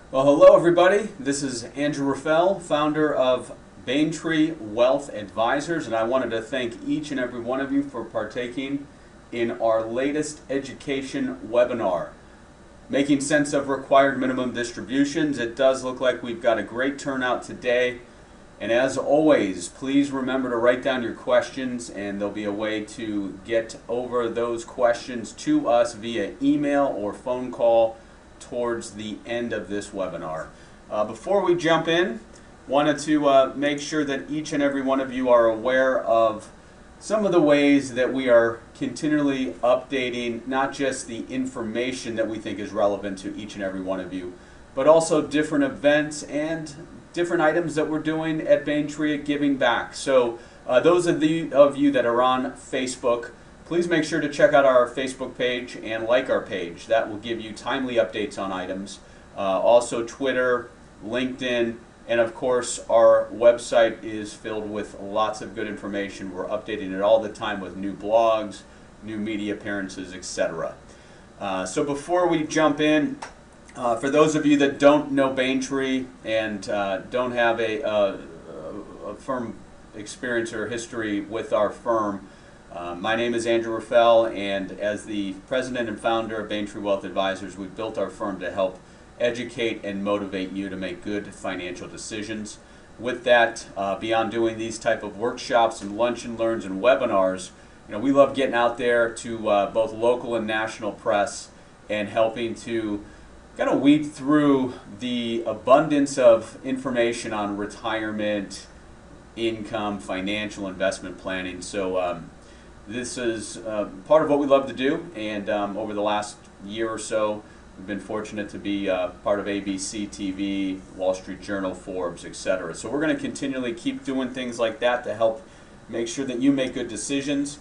Well, hello everybody. This is Andrew Rafal, founder of Bayntree Wealth Advisors, and I wanted to thank each and every one of you for partaking in our latest education webinar, Making Sense of Required Minimum Distributions. It does look like we've got a great turnout today, and as always, please remember to write down your questions, and there'll be a way to get over those questions to us via email or phone call towards the end of this webinar. Before we jump in, wanted to make sure that each and every one of you are aware of some of the ways that we are continually updating not just the information that we think is relevant to each and every one of you, but also different events and different items that we're doing at Bayntree at Giving Back. So those of you that are on Facebook, please make sure to check out our Facebook page and like our page. That will give you timely updates on items. Also Twitter, LinkedIn, and of course our website is filled with lots of good information. We're updating it all the time with new blogs, new media appearances, etc. So before we jump in, for those of you that don't know Bayntree and don't have a firm experience or history with our firm, my name is Andrew Rafal, and as the president and founder of Bayntree Wealth Advisors, we've built our firm to help educate and motivate you to make good financial decisions. With that, beyond doing these type of workshops and lunch and learns and webinars, we love getting out there to both local and national press and helping to kind of weed through the abundance of information on retirement, income, financial investment planning. So this is part of what we love to do, and over the last year or so, we've been fortunate to be part of ABC TV, Wall Street Journal, Forbes, etc. So we're going to continually keep doing things like that to help make sure that you make good decisions.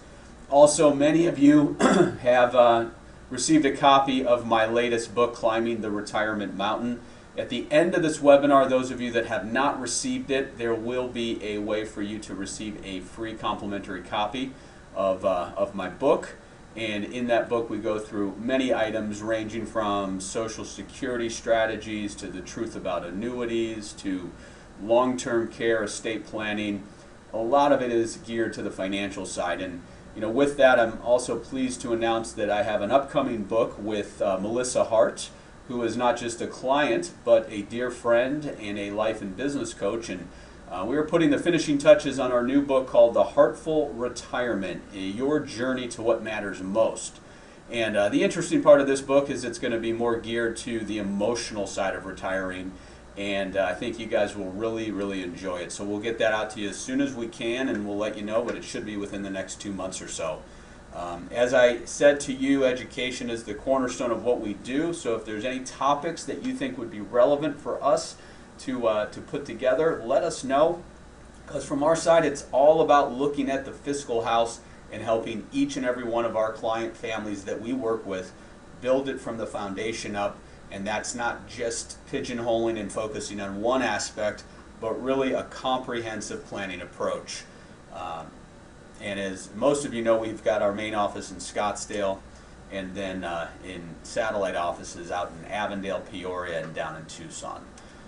Also, many of you have received a copy of my latest book, Climbing the Retirement Mountain. At the end of this webinar, those of you that have not received it, there will be a way for you to receive a free complimentary copy of my book. And in that book, we go through many items ranging from Social Security strategies to the truth about annuities to long-term care, estate planning. A lot of it is geared to the financial side. And with that, I'm also pleased to announce that I have an upcoming book with Melissa Hart, who is not just a client, but a dear friend and a life and business coach. And we are putting the finishing touches on our new book called The Heartful Retirement, Your Journey to What Matters Most. And the interesting part of this book is it's going to be more geared to the emotional side of retiring, and I think you guys will really, really enjoy it. So we'll get that out to you as soon as we can, and we'll let you know, but it should be within the next 2 months or so. As I said to you, education is the cornerstone of what we do, so if there's any topics that you think would be relevant for us to put together, let us know, because from our side it's all about looking at the fiscal house and helping each and every one of our client families that we work with build it from the foundation up. And that's not just pigeonholing and focusing on one aspect, but really a comprehensive planning approach. And as most of you know, we've got our main office in Scottsdale, and then in satellite offices out in Avondale, Peoria, and down in Tucson.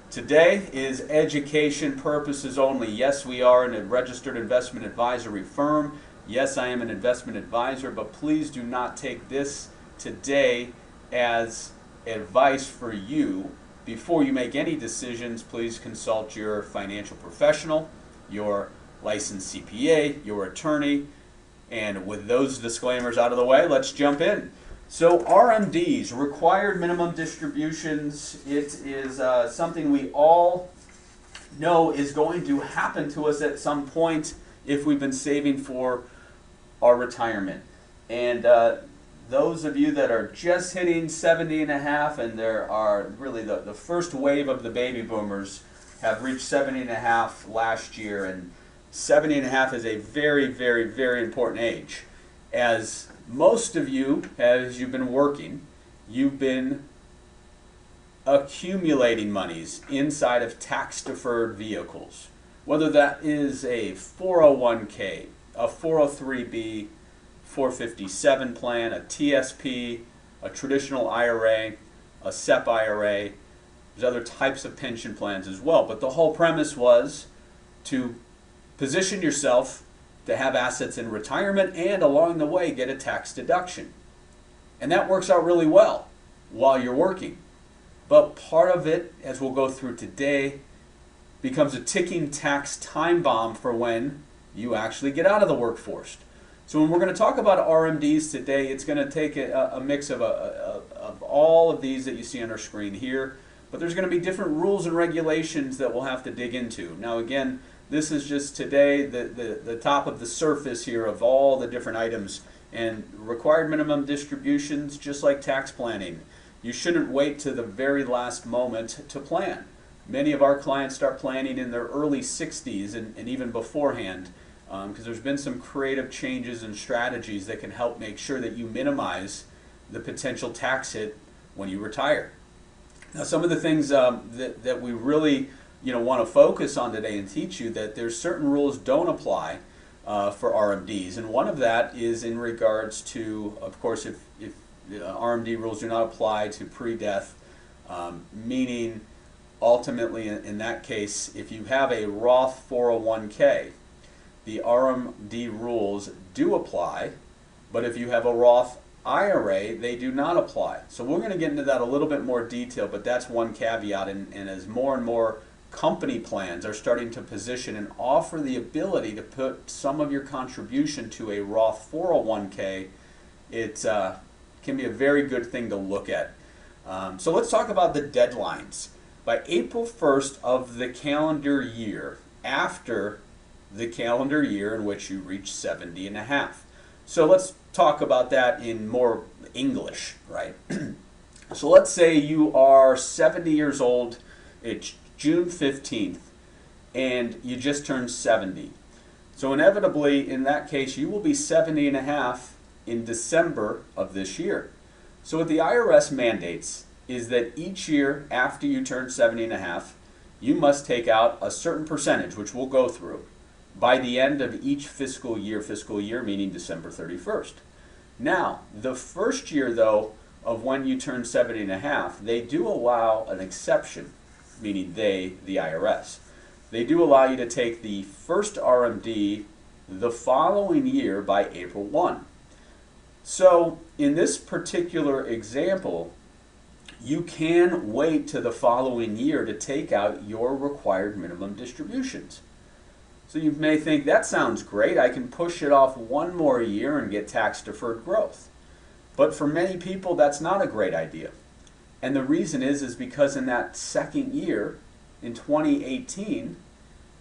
Today is education purposes only. Yes, we are a registered investment advisory firm. Yes, I am an investment advisor, but please do not take this today as advice for you. Before you make any decisions, please consult your financial professional, your licensed CPA, your attorney. And with those disclaimers out of the way, let's jump in. So RMDs, required minimum distributions, it is something we all know is going to happen to us at some point if we've been saving for our retirement. And those of you that are just hitting 70 and a half, and there are really the first wave of the baby boomers have reached 70 and a half last year, and 70 and a half is a very, very, very important age. As most of you, as you've been working, you've been accumulating monies inside of tax-deferred vehicles, whether that is a 401k, a 403b, 457 plan, a TSP, a traditional IRA, a SEP IRA. There's other types of pension plans as well, but the whole premise was to position yourself to have assets in retirement and along the way get a tax deduction. And that works out really well while you're working. But part of it, as we'll go through today, becomes a ticking tax time bomb for when you actually get out of the workforce. So when we're going to talk about RMDs today, it's going to take a mix of all of these that you see on our screen here. But there's going to be different rules and regulations that we'll have to dig into. Now again, this is just today the top of the surface here of all the different items. And required minimum distributions, just like tax planning, you shouldn't wait to the very last moment to plan. Many of our clients start planning in their early 60s and even beforehand, because there's been some creative changes and strategies that can help make sure that you minimize the potential tax hit when you retire. Now, some of the things that we really want to focus on today and teach you, that there's certain rules don't apply for RMDs, and one of that is in regards to, of course, if RMD rules do not apply to pre-death, meaning ultimately in that case, if you have a Roth 401k, the RMD rules do apply, but if you have a Roth IRA, they do not apply. So we're going to get into that a little bit more detail, but that's one caveat, and as more and more company plans are starting to position and offer the ability to put some of your contribution to a Roth 401k, it can be a very good thing to look at. So let's talk about the deadlines. By April 1st of the calendar year, after the calendar year in which you reach 70 and a half. So let's talk about that in more English, right? So let's say you are 70 years old, it's June 15th, and you just turned 70. So inevitably, in that case, you will be 70 and a half in December of this year. So what the IRS mandates is that each year after you turn 70 and a half, you must take out a certain percentage, which we'll go through, by the end of each fiscal year meaning December 31st. Now, the first year, though, of when you turn 70 and a half, they do allow an exception, meaning they, the IRS. They do allow you to take the first RMD the following year by April 1. So, in this particular example, you can wait to the following year to take out your required minimum distributions. So you may think, that sounds great, I can push it off one more year and get tax deferred growth. But for many people, that's not a great idea. And the reason is because in that second year, in 2018,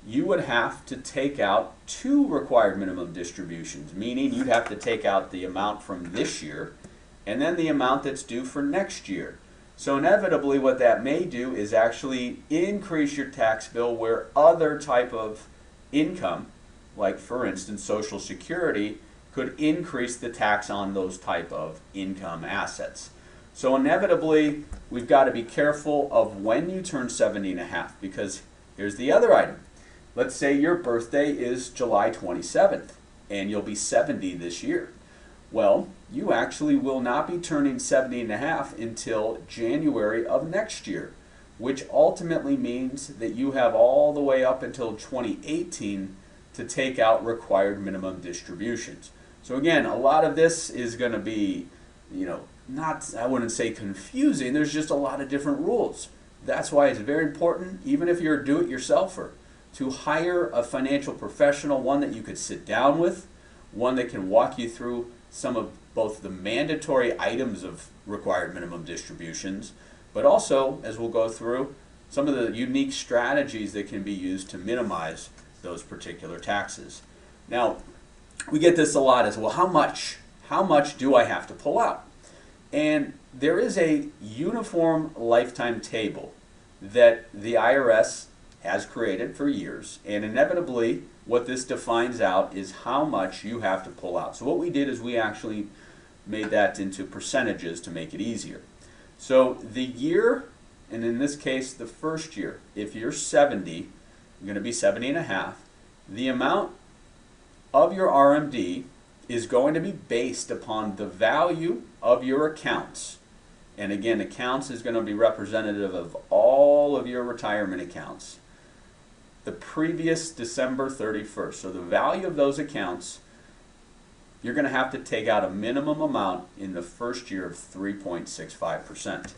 you would have to take out 2 required minimum distributions, meaning you'd have to take out the amount from this year and then the amount that's due for next year. So inevitably what that may do is actually increase your tax bill where other type of income, like for instance Social Security, could increase the tax on those type of income assets. So inevitably we've got to be careful of when you turn 70 and a half, because here's the other item. Let's say your birthday is July 27th and you'll be 70 this year. Well, you actually will not be turning 70 and a half until January of next year, which ultimately means that you have all the way up until 2018 to take out required minimum distributions. So again, a lot of this is going to be, not, I wouldn't say confusing, there's just a lot of different rules. That's why it's very important, even if you're a do-it-yourselfer, to hire a financial professional, one that you could sit down with, one that can walk you through some of both the mandatory items of required minimum distributions, but also, as we'll go through, some of the unique strategies that can be used to minimize those particular taxes. Now, we get this a lot as well, how much do I have to pull out? And there is a uniform lifetime table that the IRS has created for years, and inevitably what this defines out is how much you have to pull out. So what we did is we actually made that into percentages to make it easier. So the year, and in this case the first year, if you're 70, you're going to be 70 and a half, the amount of your RMD is going to be based upon the value of your accounts. And again, accounts is going to be representative of all all of your retirement accounts the previous December 31st. So the value of those accounts, you're going to have to take out a minimum amount in the first year of 3.65%.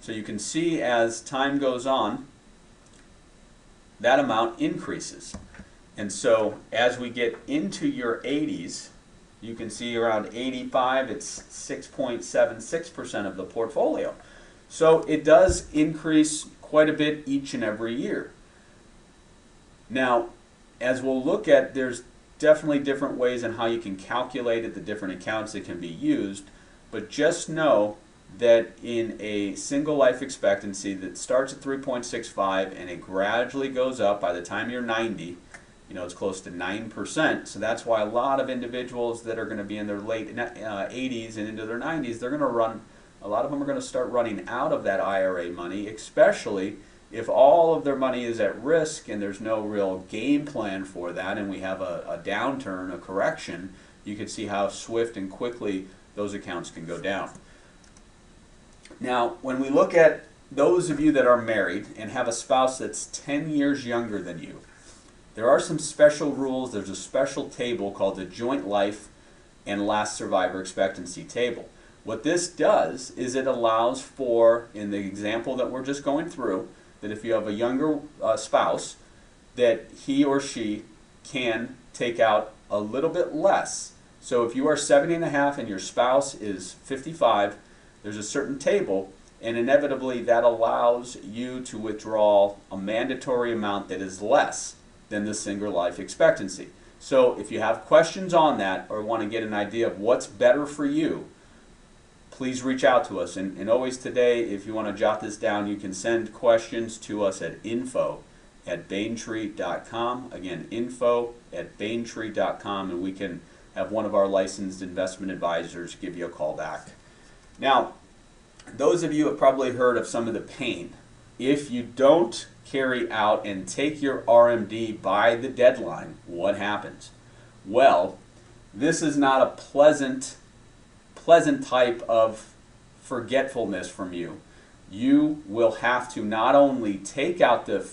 So you can see as time goes on, that amount increases. And so as we get into your 80s, you can see around 85, it's 6.76% of the portfolio. So it does increase quite a bit each and every year. Now, as we'll look at, there's definitely different ways on how you can calculate it, the different accounts that can be used, but just know that in a single life expectancy that starts at 3.65 and it gradually goes up by the time you're 90, you know, it's close to 9%. So that's why a lot of individuals that are going to be in their late 80s and into their 90s, they're going to run, a lot of them are going to start running out of that IRA money, especially if all of their money is at risk and there's no real game plan for that, and we have a downturn, a correction. You can see how swift and quickly those accounts can go down. Now, when we look at those of you that are married and have a spouse that's 10 years younger than you, there are some special rules. There's a special table called the Joint Life and Last Survivor Expectancy Table. What this does is it allows for, in the example that we're just going through, that if you have a younger spouse, that he or she can take out a little bit less. So if you are 70 and a half and your spouse is 55, there's a certain table, and inevitably that allows you to withdraw a mandatory amount that is less than the single life expectancy. So if you have questions on that or want to get an idea of what's better for you, please reach out to us. And always today, if you want to jot this down, you can send questions to us at info@bayntree.com. Again, info@bayntree.com, and we can have one of our licensed investment advisors give you a call back. Now, those of you have probably heard of some of the pain. If you don't carry out and take your RMD by the deadline, what happens? Well, this is not a pleasant type of forgetfulness from you. You will have to not only take out the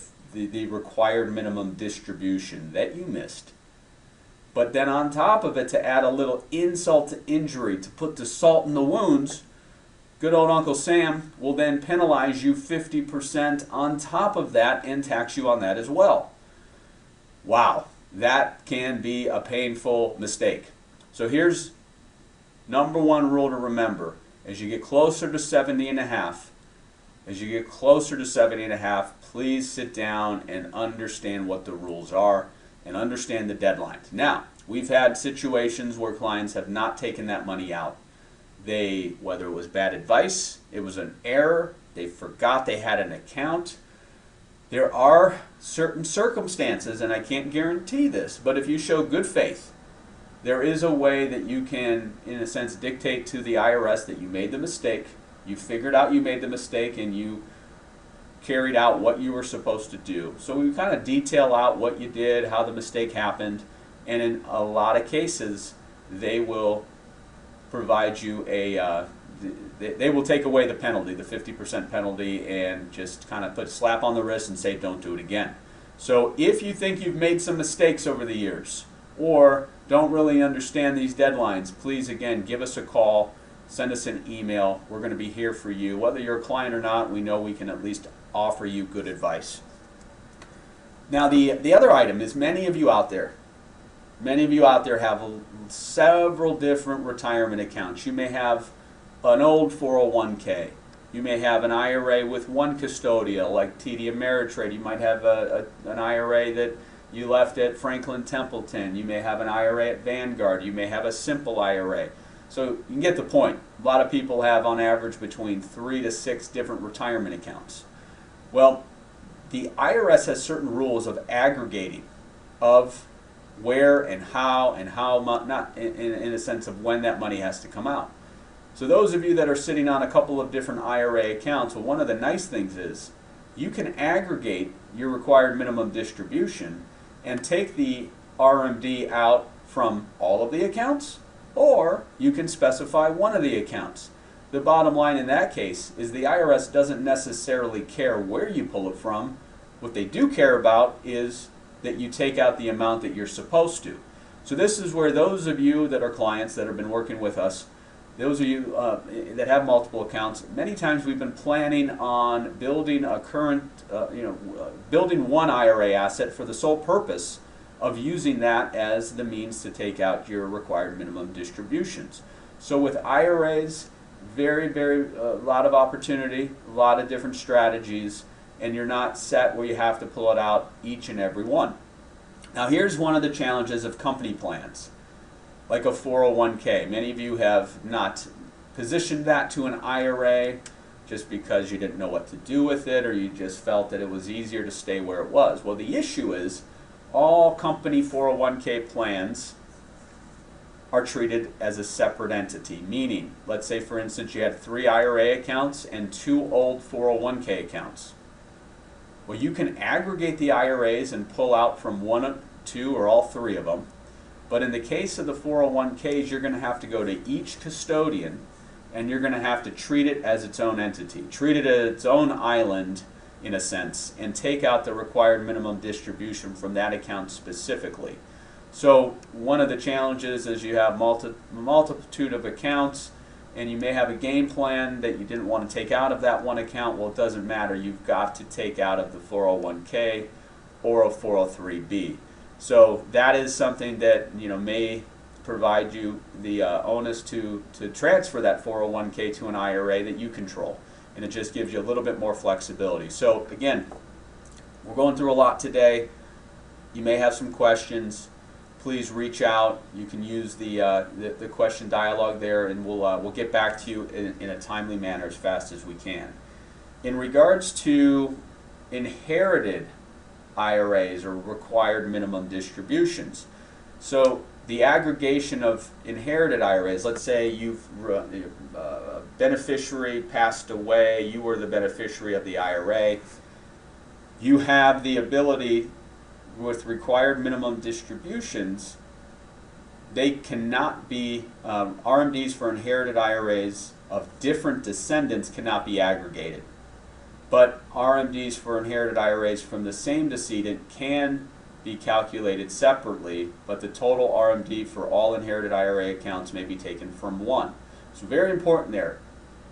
required minimum distribution that you missed, but then on top of it, to add a little insult to injury, to put the salt in the wounds, good old Uncle Sam will then penalize you 50% on top of that and tax you on that as well. Wow, that can be a painful mistake. So here's number one rule to remember. As you get closer to 70 and a half, please sit down and understand what the rules are and understand the deadlines. Now, we've had situations where clients have not taken that money out. Whether it was bad advice, it was an error, they forgot they had an account. There are certain circumstances, and I can't guarantee this, but if you show good faith, there is a way that you can, in a sense, dictate to the IRS that you made the mistake, you figured out you made the mistake, and you carried out what you were supposed to do. So we kind of detail out what you did, how the mistake happened, and in a lot of cases, they will provide you they will take away the penalty, the 50% penalty, and just kind of put a slap on the wrist and say don't do it again. So if you think you've made some mistakes over the years or don't really understand these deadlines, please again give us a call, send us an email. We're going to be here for you. Whether you're a client or not, we know we can at least offer you good advice. Now the other item is many of you out there have several different retirement accounts. You may have an old 401k. You may have an IRA with one custodial like TD Ameritrade. You might have an IRA that you left at Franklin Templeton. You may have an IRA at Vanguard. You may have a simple IRA. So you can get the point. A lot of people have on average between 3 to 6 different retirement accounts. Well, the IRS has certain rules of aggregating of where and how much, not in a sense of when that money has to come out. So those of you that are sitting on a couple of different IRA accounts, well, one of the nice things is you can aggregate your required minimum distribution and take the RMD out from all of the accounts, or you can specify one of the accounts. the bottom line in that case is the IRS doesn't necessarily care where you pull it from. What they do care about is that you take out the amount that you're supposed to. So this is where those of you that are clients that have been working with us, those of you that have multiple accounts, many times we've been planning on building a building one IRA asset for the sole purpose of using that as the means to take out your required minimum distributions. So with IRAs, very, a lot of opportunity, a lot of different strategies, and you're not set where you have to pull it out each and every one. Now here's one of the challenges of company plans, like a 401k. Many of you have not positioned that to an IRA just because you didn't know what to do with it, or you just felt that it was easier to stay where it was. Well, the issue is all company 401k plans are treated as a separate entity, meaning, let's say for instance you had 3 IRA accounts and 2 old 401k accounts. Well, you can aggregate the IRAs and pull out from 1, 2, or all 3 of them. But in the case of the 401ks, you're going to have to go to each custodian and you're going to have to treat it as its own entity, treat it as its own island in a sense, and take out the required minimum distribution from that account specifically. So one of the challenges is you have multitude of accounts, and you may have a game plan that you didn't want to take out of that one account. Well, it doesn't matter. You've got to take out of the 401k or a 403b. So that is something that may provide you the onus to transfer that 401k to an IRA that you control, and it just gives you a little bit more flexibility. So again, we're going through a lot today. You may have some questions. Please reach out. You can use the question dialogue there, and we'll get back to you in a timely manner as fast as we can. In regards to inherited IRAs or required minimum distributions, so the aggregation of inherited IRAs, let's say you've a beneficiary passed away, you were the beneficiary of the IRA, you have the ability with required minimum distributions, they cannot be, RMDs for inherited IRAs of different descendants cannot be aggregated. But RMDs for inherited IRAs from the same decedent can be calculated separately, but the total RMD for all inherited IRA accounts may be taken from one. So very important there.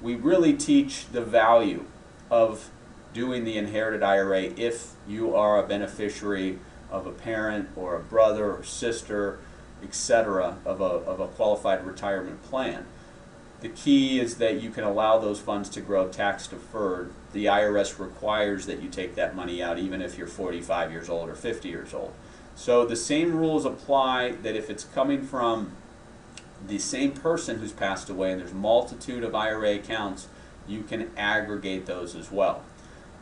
We really teach the value of doing the inherited IRA if you are a beneficiary of a parent or a brother or sister, etc., of a qualified retirement plan. The key is that you can allow those funds to grow tax deferred. The IRS requires that you take that money out even if you're 45 years old or 50 years old. So the same rules apply, that if it's coming from the same person who's passed away and there's a multitude of IRA accounts, you can aggregate those as well.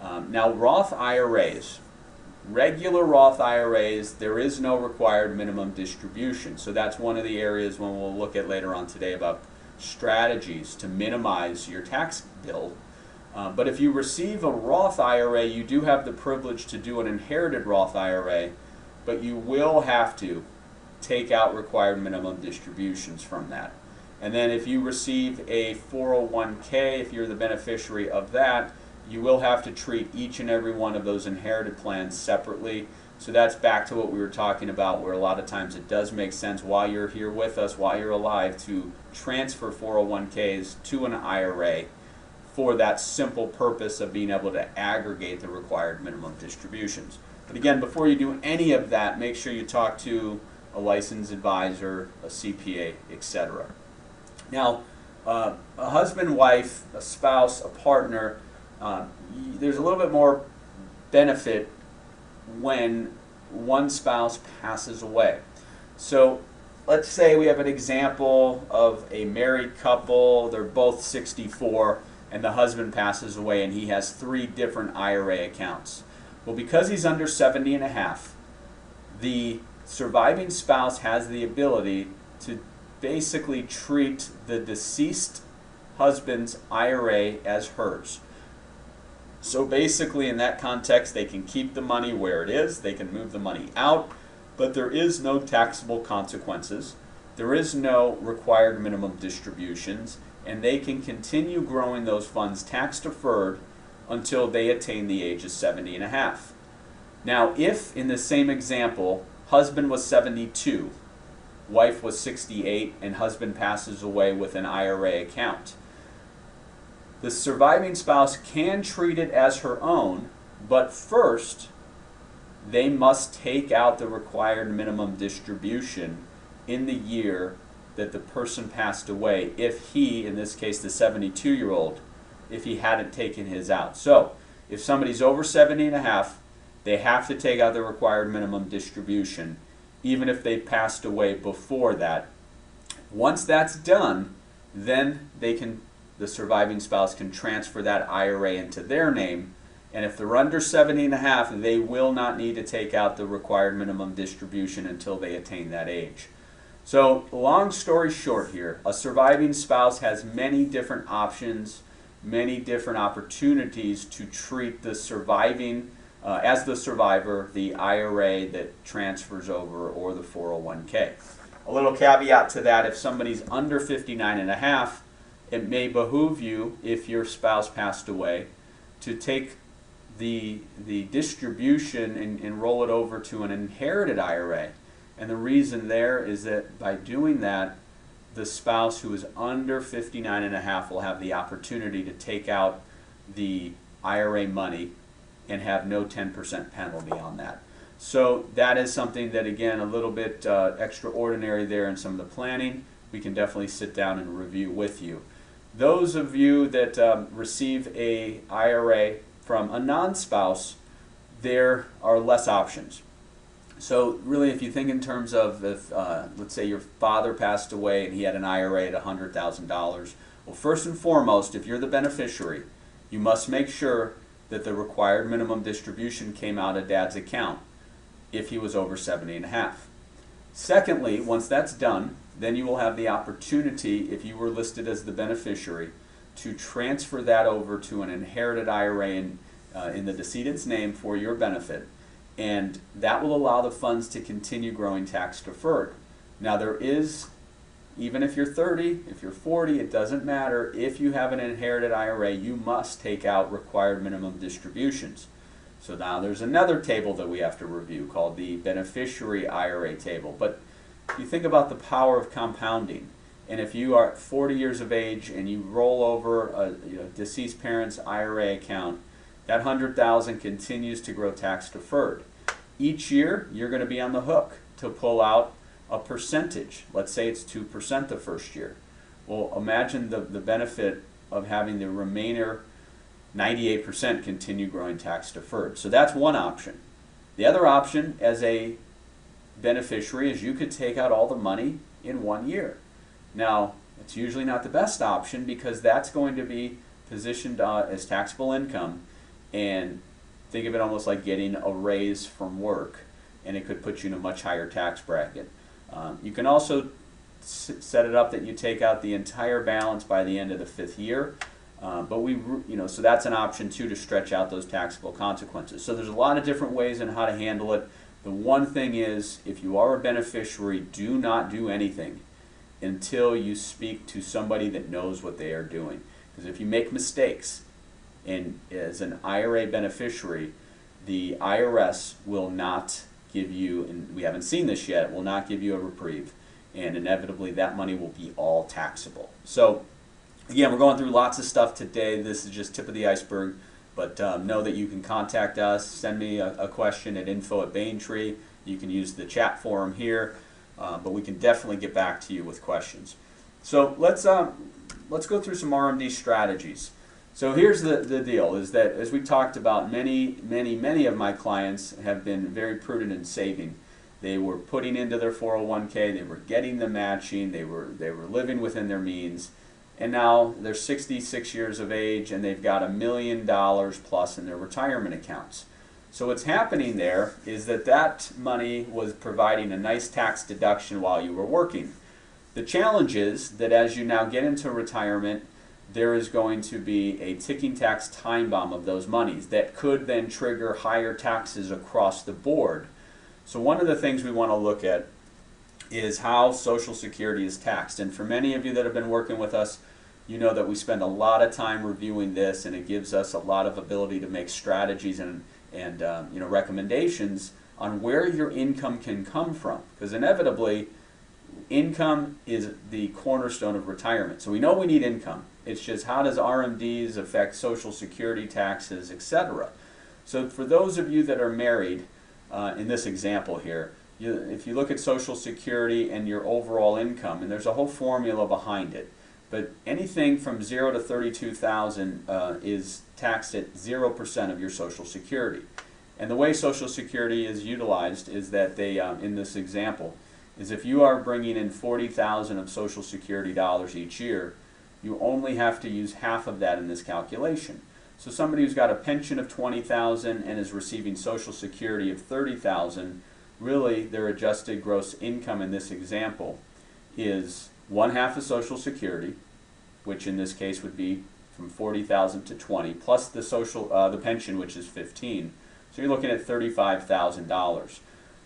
Now Roth IRAs, regular Roth IRAs, there is no required minimum distribution. So that's one of the areas when we'll look at later on today about strategies to minimize your tax bill. But if you receive a Roth IRA, you do have the privilege to do an inherited Roth IRA, but you will have to take out required minimum distributions from that. And then if you receive a 401k, if you're the beneficiary of that, you will have to treat each and every one of those inherited plans separately. So that's back to what we were talking about, where a lot of times it does make sense while you're here with us, while you're alive, to transfer 401ks to an IRA for that simple purpose of being able to aggregate the required minimum distributions. But again, before you do any of that, make sure you talk to a licensed advisor, a CPA, etc. Now, a husband, wife, a spouse, a partner, there's a little bit more benefit when one spouse passes away. So let's say we have an example of a married couple, they're both 64, and the husband passes away and he has 3 different IRA accounts. Well, because he's under 70 and a half, the surviving spouse has the ability to basically treat the deceased husband's IRA as hers. So basically in that context, they can keep the money where it is, they can move the money out, but there is no taxable consequences, there is no required minimum distributions, and they can continue growing those funds tax deferred until they attain the age of 70 and a half. Now, if in the same example, husband was 72, wife was 68, and husband passes away with an IRA account, the surviving spouse can treat it as her own, but first they must take out the required minimum distribution in the year that the person passed away, if he, in this case the 72-year-old, if he hadn't taken his out. So if somebody's over 70 and a half, they have to take out the required minimum distribution, even if they passed away before that. Once that's done, then the surviving spouse can transfer that IRA into their name, and if they're under 70 and a half, they will not need to take out the required minimum distribution until they attain that age. So, long story short here, a surviving spouse has many different options, many different opportunities to treat the surviving, as the survivor, the IRA that transfers over, or the 401k. A little caveat to that, if somebody's under 59 and a half, it may behoove you, if your spouse passed away, to take the distribution and roll it over to an inherited IRA. And the reason there is that by doing that, the spouse who is under 59 and a half will have the opportunity to take out the IRA money and have no 10% penalty on that. So that is something that, again, a little bit extraordinary there in some of the planning. We can definitely sit down and review with you. Those of you that receive a IRA from a non-spouse, there are less options. So really, if you think in terms of, if let's say your father passed away and he had an IRA at $100,000, well, first and foremost, if you're the beneficiary, you must make sure that the required minimum distribution came out of dad's account if he was over 70 and a half. Secondly, once that's done, then you will have the opportunity, if you were listed as the beneficiary, to transfer that over to an inherited IRA in the decedent's name for your benefit, and that will allow the funds to continue growing tax deferred. Now there is, even if you're 30, if you're 40, it doesn't matter. If you have an inherited IRA, you must take out required minimum distributions. So now there's another table that we have to review called the beneficiary IRA table. But you think about the power of compounding. And if you are 40 years of age and you roll over a deceased parent's IRA account, that $100,000 continues to grow tax deferred. Each year, you're going to be on the hook to pull out a percentage. Let's say it's 2% the first year. Well, imagine the benefit of having the remainder 98% continue growing tax deferred. So that's one option. The other option as a beneficiary is you could take out all the money in 1 year. Now, it's usually not the best option because that's going to be positioned as taxable income, and think of it almost like getting a raise from work, and it could put you in a much higher tax bracket. You can also set it up that you take out the entire balance by the end of the 5th year, but so that's an option too, to stretch out those taxable consequences. So there's a lot of different ways in how to handle it. The one thing is, if you are a beneficiary, do not do anything until you speak to somebody that knows what they are doing. Because if you make mistakes, and as an IRA beneficiary, the IRS will not give you, and we haven't seen this yet, will not give you a reprieve, and inevitably that money will be all taxable. So again, we're going through lots of stuff today. This is just tip of the iceberg, but know that you can contact us, send me a question at info@Bayntree. You can use the chat forum here, but we can definitely get back to you with questions. So let's go through some RMD strategies. So here's the deal, is that as we talked about, many of my clients have been very prudent in saving. They were putting into their 401k, they were getting the matching, they were living within their means, and now they're 66 years of age and they've got $1 million plus in their retirement accounts. So what's happening there is that money was providing a nice tax deduction while you were working. The challenge is that as you now get into retirement, there is going to be a ticking tax time bomb of those monies that could then trigger higher taxes across the board. So one of the things we want to look at is how Social Security is taxed. And for many of you that have been working with us you know that we spend a lot of time reviewing this, and it gives us a lot of ability to make strategies and recommendations on where your income can come from. Because inevitably, income is the cornerstone of retirement. So we know we need income. It's just how does RMDs affect Social Security taxes, etc. So for those of you that are married, in this example here, if you look at Social Security and your overall income, and there's a whole formula behind it, but anything from 0 to 32,000 is taxed at 0% of your Social Security. And the way Social Security is utilized is that they, in this example, is if you are bringing in 40,000 of Social Security dollars each year, you only have to use half of that in this calculation. So somebody who's got a pension of 20,000 and is receiving Social Security of 30,000, really their adjusted gross income in this example is 1/2 of Social Security, which in this case would be from 40,000 to 20, plus the pension, which is 15. So you're looking at $35,000.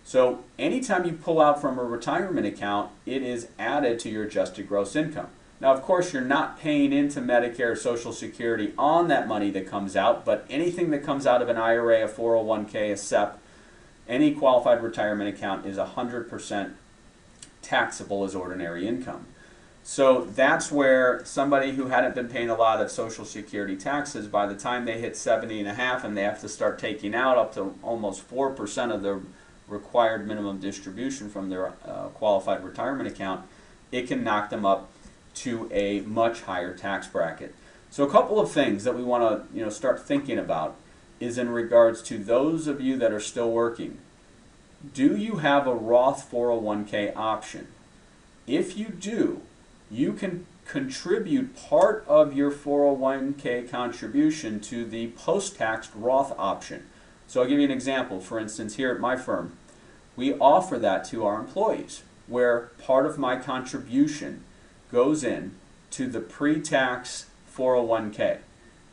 So anytime you pull out from a retirement account, it is added to your adjusted gross income. Now, of course, you're not paying into Medicare or Social Security on that money that comes out, but anything that comes out of an IRA, a 401k, a SEP, any qualified retirement account is 100% taxable as ordinary income. So that's where somebody who hadn't been paying a lot of Social Security taxes, by the time they hit 70.5 and they have to start taking out up to almost 4% of their required minimum distribution from their qualified retirement account, it can knock them up to a much higher tax bracket. So a couple of things that we want to start thinking about is in regards to those of you that are still working. Do you have a Roth 401k option? If you do, you can contribute part of your 401k contribution to the post-taxed Roth option. So I'll give you an example. For instance, here at my firm, we offer that to our employees, where part of my contribution goes in to the pre-tax 401k.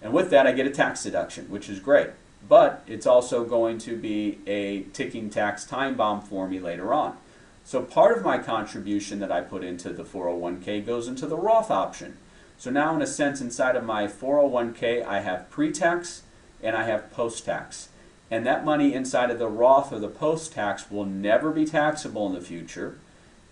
And with that, I get a tax deduction, which is great. But it's also going to be a ticking tax time bomb for me later on. So part of my contribution that I put into the 401k goes into the Roth option. So now, in a sense, inside of my 401k, I have pre-tax and I have post-tax. And that money inside of the Roth or the post-tax will never be taxable in the future.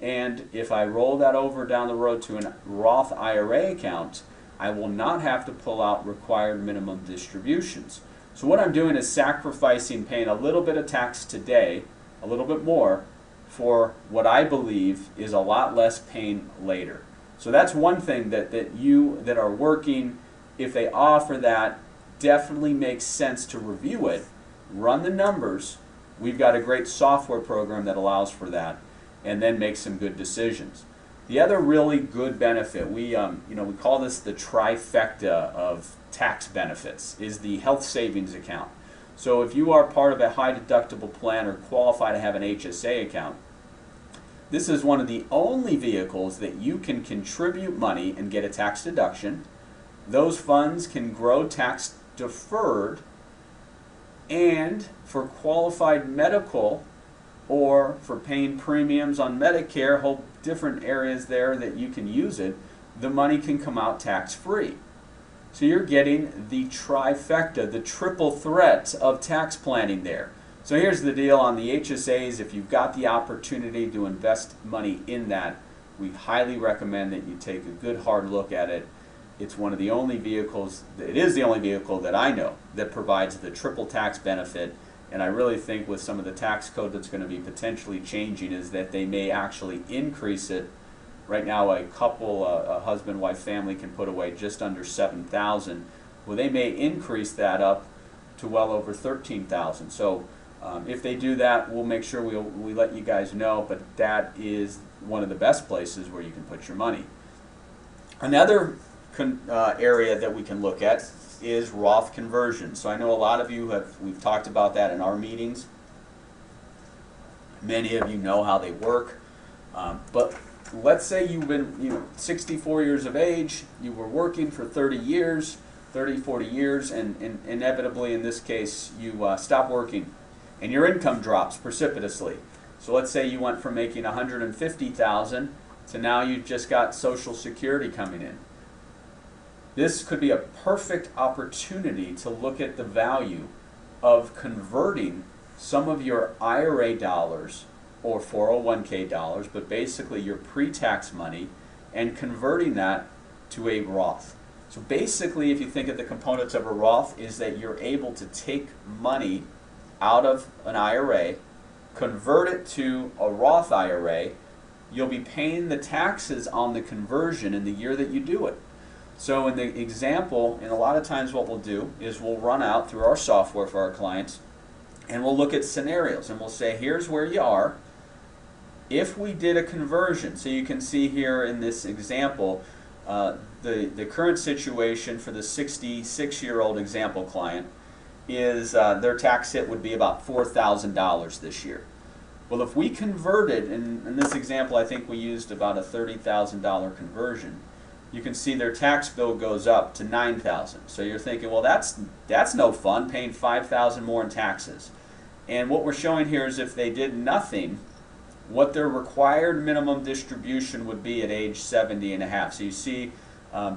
And if I roll that over down the road to a Roth IRA account, I will not have to pull out required minimum distributions. So what I'm doing is sacrificing paying a little bit of tax today, a little bit more, for what I believe is a lot less pain later. So that's one thing that you that are working, if they offer that, definitely makes sense to review it, run the numbers. We've got a great software program that allows for that, and then make some good decisions. The other really good benefit, we call this the trifecta of tax benefits, is the health savings account. So if you are part of a high deductible plan or qualify to have an HSA account, this is one of the only vehicles that you can contribute money and get a tax deduction. Those funds can grow tax deferred, and for qualified medical or for paying premiums on Medicare, whole different areas there that you can use it, the money can come out tax-free. So you're getting the trifecta, the triple threat of tax planning there. So here's the deal on the HSAs. If you've got the opportunity to invest money in that, we highly recommend that you take a good hard look at it. It's one of the only vehicles, it is the only vehicle that I know that provides the triple tax benefit. And I really think with some of the tax code that's going to be potentially changing is that they may actually increase it. Right now, a couple, a husband-wife family can put away just under $7,000. Well, they may increase that up to well over $13,000. So if they do that, we'll make sure we let you guys know. But that is one of the best places where you can put your money. Another area that we can look at is Roth conversion. So I know a lot of you we've talked about that in our meetings. Many of you know how they work. But let's say you've been 64 years of age, you were working for 30 years, 30, 40 years, and inevitably in this case you stop working and your income drops precipitously. So let's say you went from making $150,000 to now you've just got Social Security coming in. this could be a perfect opportunity to look at the value of converting some of your IRA dollars or 401k dollars, but basically your pre-tax money, and converting that to a Roth. So basically, if you think of the components of a Roth, is that you're able to take money out of an IRA, convert it to a Roth IRA. You'll be paying the taxes on the conversion in the year that you do it. So in the example, and a lot of times what we'll do is we'll run out through our software for our clients, and we'll look at scenarios, and we'll say, here's where you are. If we did a conversion, so you can see here in this example, the current situation for the 66-year-old example client is their tax hit would be about $4,000 this year. Well, if we converted, in this example I think we used about a $30,000 conversion, you can see their tax bill goes up to $9,000. So you're thinking, well, that's no fun, paying $5,000 more in taxes. And what we're showing here is if they did nothing, what their required minimum distribution would be at age 70 and a half. So you see,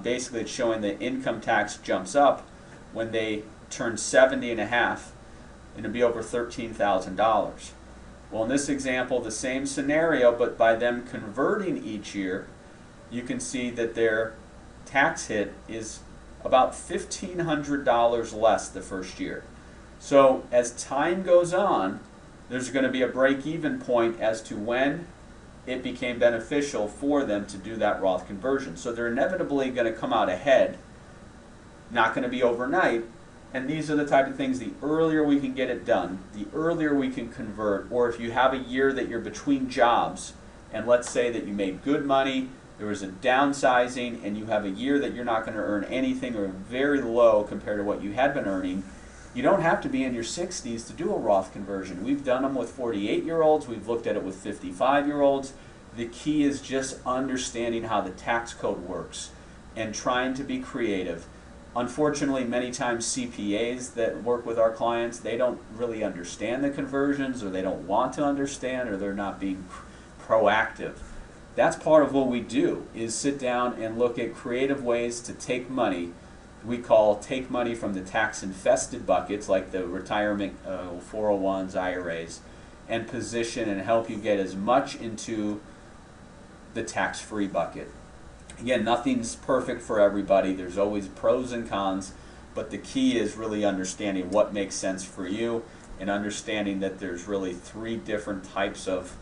basically it's showing the income tax jumps up when they turn 70 and a half, and it'll be over $13,000. Well, in this example, the same scenario, but by them converting each year, you can see that their tax hit is about $1,500 less the first year. So as time goes on, there's going to be a break-even point as to when it became beneficial for them to do that Roth conversion. So they're inevitably going to come out ahead, not going to be overnight, and these are the type of things, the earlier we can get it done, the earlier we can convert. Or if you have a year that you're between jobs, and let's say that you made good money, there was a downsizing, and you have a year that you're not going to earn anything or very low compared to what you had been earning, you don't have to be in your 60s to do a Roth conversion. We've done them with 48-year-olds. We've looked at it with 55-year-olds. The key is just understanding how the tax code works and trying to be creative. Unfortunately, many times CPAs that work with our clients, they don't really understand the conversions, or they don't want to understand, or they're not being proactive. That's part of what we do, is sit down and look at creative ways to take money. We call take money from the tax-infested buckets, like the retirement 401s, IRAs, and position and help you get as much into the tax-free bucket. Again, nothing's perfect for everybody. There's always pros and cons, but the key is really understanding what makes sense for you, and understanding that there's really three different types of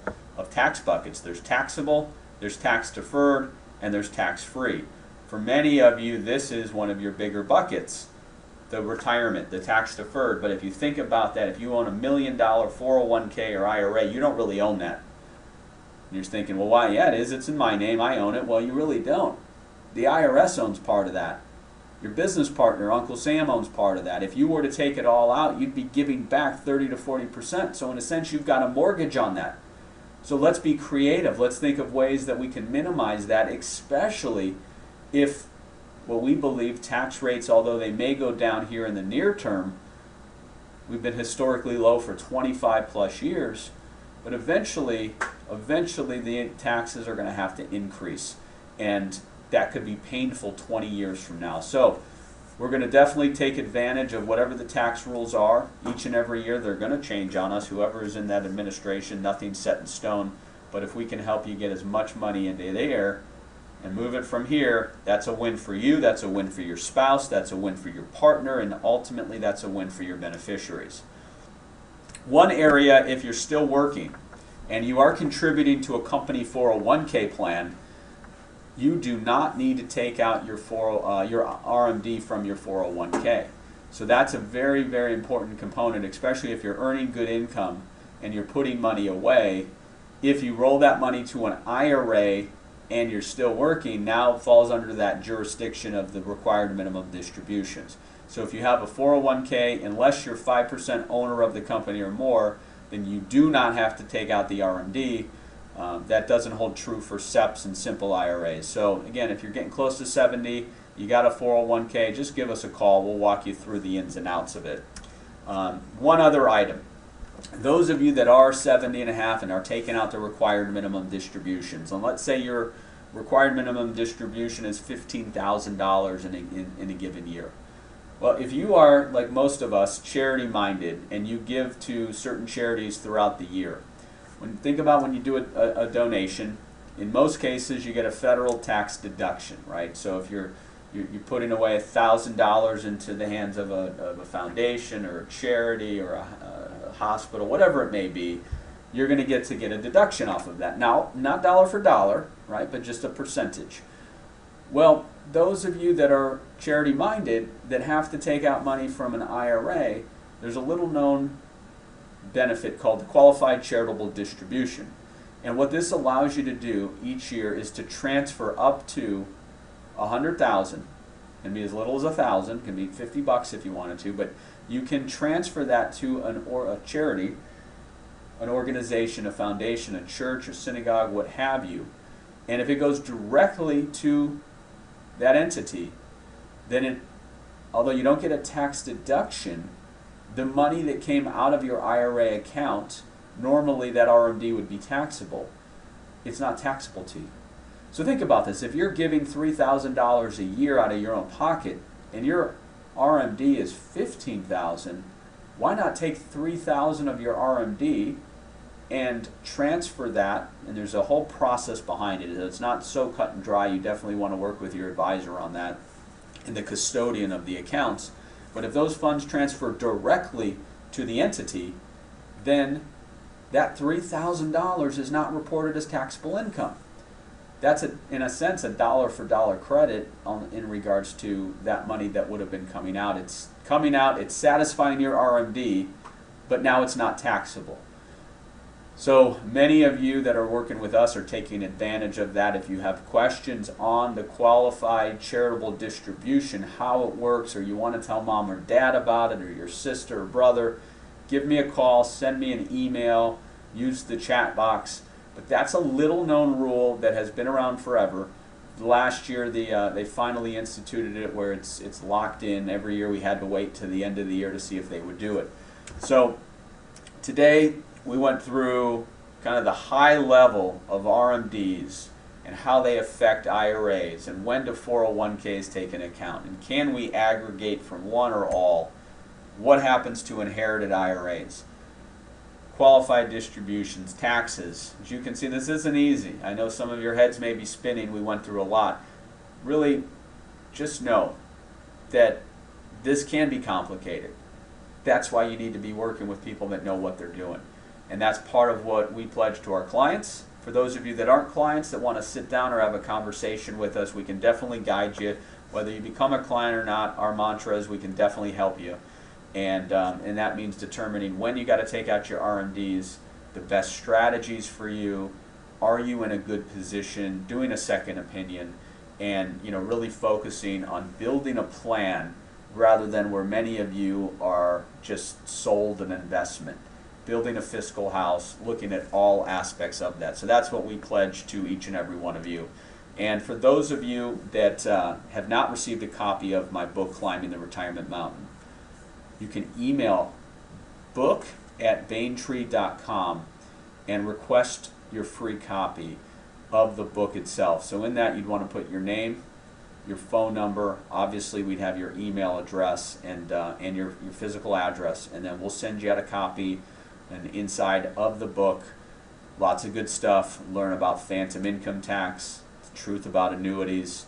tax buckets. There's taxable, there's tax-deferred, and there's tax-free. For many of you, this is one of your bigger buckets, the retirement, the tax-deferred. But if you think about that, if you own $1 million 401k or IRA, you don't really own that. And you're thinking, well, why? Yeah, it is. It's in my name. I own it. Well, you really don't. The IRS owns part of that. Your business partner, Uncle Sam, owns part of that. If you were to take it all out, you'd be giving back 30 to 40%. So in a sense, you've got a mortgage on that. So let's be creative. Let's think of ways that we can minimize that, especially if what we believe tax rates, although they may go down here in the near term, we've been historically low for 25 plus years, but eventually the taxes are going to have to increase, and that could be painful 20 years from now. So we're going to definitely take advantage of whatever the tax rules are. Each and every year they're going to change on us, whoever is in that administration. Nothing's set in stone, but if we can help you get as much money into there and move it from here, that's a win for you, that's a win for your spouse, that's a win for your partner, and ultimately that's a win for your beneficiaries. One area, if you're still working and you are contributing to a company 401k plan, you do not need to take out your RMD from your 401k. So that's a very, very important component, especially if you're earning good income and you're putting money away. If you roll that money to an IRA and you're still working, now it falls under that jurisdiction of the required minimum distributions. So if you have a 401k, unless you're 5% owner of the company or more, then you do not have to take out the RMD. That doesn't hold true for SEPs and simple IRAs. So again, if you're getting close to 70, you got a 401k, just give us a call. We'll walk you through the ins and outs of it. One other item. Those of you that are 70 and a half and are taking out the required minimum distributions, and let's say you're required minimum distribution is $15,000 in a given year. Well, if you are, like most of us, charity-minded and you give to certain charities throughout the year, think about when you do a donation, in most cases you get a federal tax deduction, right? So if you're putting away $1,000 into the hands of a foundation or a charity or a hospital, whatever it may be, you're going to get a deduction off of that. Now, not dollar for dollar, right, but just a percentage. Well, those of you that are charity-minded that have to take out money from an IRA, there's a little known benefit called the qualified charitable distribution. And what this allows you to do each year is to transfer up to $100,000, can be as little as $1,000, can be $50 if you wanted to, but you can transfer that to a charity, an organization, a foundation, a church, a synagogue, what have you. And if it goes directly to that entity, then although you don't get a tax deduction, the money that came out of your IRA account, normally that RMD would be taxable. It's not taxable to you. So think about this. If you're giving $3,000 a year out of your own pocket and your RMD is $15,000, why not take $3,000 of your RMD and transfer that? And there's a whole process behind it. It's not so cut and dry. You definitely want to work with your advisor on that and the custodian of the accounts. But if those funds transfer directly to the entity, then that $3,000 is not reported as taxable income. That's, in a sense, a dollar for dollar credit in regards to that money that would have been coming out. It's coming out, it's satisfying your RMD, but now it's not taxable. So many of you that are working with us are taking advantage of that. If you have questions on the qualified charitable distribution, how it works, or you want to tell mom or dad about it, or your sister or brother, give me a call, send me an email, use the chat box. But that's a little known rule that has been around forever. Last year they finally instituted it where it's locked in. Every year we had to wait to the end of the year to see if they would do it. So today we went through kind of the high level of RMDs and how they affect IRAs and when do 401ks take into account, and can we aggregate from one or all? What happens to inherited IRAs? Qualified distributions, taxes. As you can see, this isn't easy. I know some of your heads may be spinning. We went through a lot. Really, just know that this can be complicated. That's why you need to be working with people that know what they're doing. And that's part of what we pledge to our clients. For those of you that aren't clients that want to sit down or have a conversation with us, we can definitely guide you. Whether you become a client or not, our mantra is we can definitely help you. And that means determining when you got to take out your RMDs, the best strategies for you, are you in a good position, doing a second opinion, and really focusing on building a plan rather than where many of you are just sold an investment, building a fiscal house, looking at all aspects of that. So that's what we pledge to each and every one of you. And for those of you that have not received a copy of my book, Climbing the Retirement Mountain, you can email book@bayntree.com and request your free copy of the book itself. So in that, you'd want to put your name, your phone number, obviously we'd have your email address and your physical address, and then we'll send you out a copy. And inside of the book, lots of good stuff. Learn about phantom income tax, the truth about annuities,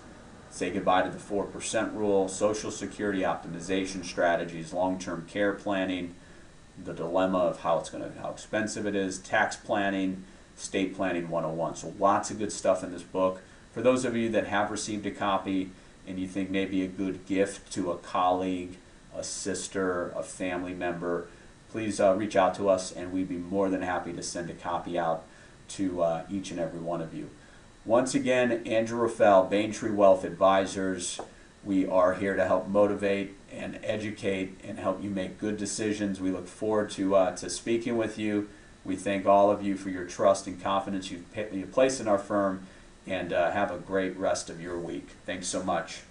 say goodbye to the 4% rule, Social Security optimization strategies, long-term care planning, the dilemma of how expensive it is, tax planning, estate planning 101. So lots of good stuff in this book. For those of you that have received a copy and you think maybe a good gift to a colleague, a sister, a family member, please reach out to us and we'd be more than happy to send a copy out to each and every one of you. Once again, Andrew Rafal, Bayntree Wealth Advisors. We are here to help motivate and educate and help you make good decisions. We look forward to speaking with you. We thank all of you for your trust and confidence you've placed in our firm, and have a great rest of your week. Thanks so much.